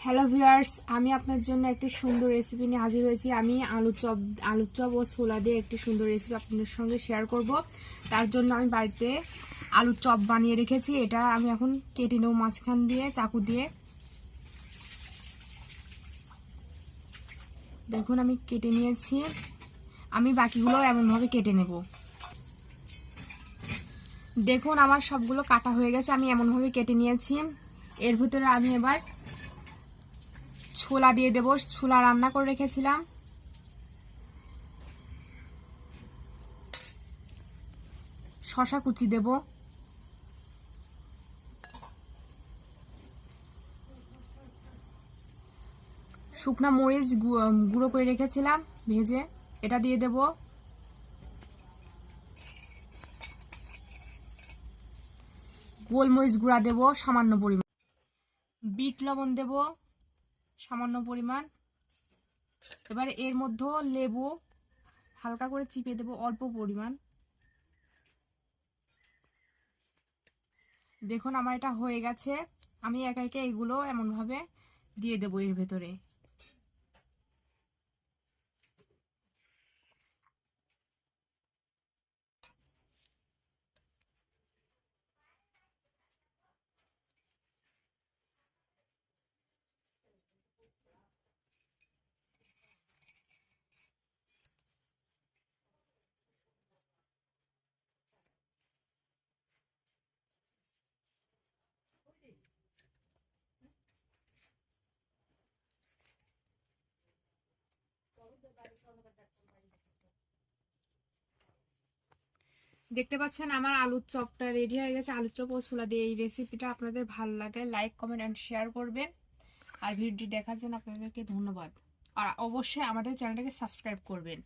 Hello viewers, আমি আপনার জন্য একটি সুন্দর রেসিপি নিয়ে হাজির হয়েছি। আমি আলুর চপ ও ছোলা দিয়ে একটি সুন্দর রেসিপি আপনাদের সঙ্গে শেয়ার করব। তার জন্য আমি বাড়িতে আলুর চপ বানিয়ে রেখেছি। এটা আমি এখন কেটে নেব মাঝখান দিয়ে চাকু দিয়ে। দেখুন আমি কেটে নিয়েছি। আমি বাকিগুলো এমনভাবে কেটে নেব। দেখুন আমার সবগুলো কাটা হয়ে গেছে, আমি এমনভাবে কেটে নিয়েছি। এর ভিতরে আমি এবার ছোলা দিয়ে দেব। ছোলা রান্না করে রেখেছিলাম। শসা কুচি দেব। শুকনা মরিচ গুঁড়ো করে রেখেছিলাম ভেজে, এটা দিয়ে দেব। গোলমরিচ গুঁড়া দেব সামান্য পরিমাণ। বিট লবণ দেব সামান্য পরিমাণ। এবার এর মধ্যে লেবু হালকা করে চিপে দেব অল্প পরিমাণ। দেখুন আমার এটা হয়ে গেছে। আমি একা একা এগুলো এমনভাবে দিয়ে দেব এর ভেতরে। দেখতে পাচ্ছেন আমার আলুর চপটা রেডি হয়ে গেছে। আলুর চপ ও ছোলা দিয়ে এই রেসিপিটা আপনাদের ভালো লাগে লাইক কমেন্ট অ্যান্ড শেয়ার করবেন। আর ভিডিওটি দেখার জন্য আপনাদেরকে ধন্যবাদ। আর অবশ্যই আমাদের চ্যানেলটাকে সাবস্ক্রাইব করবেন।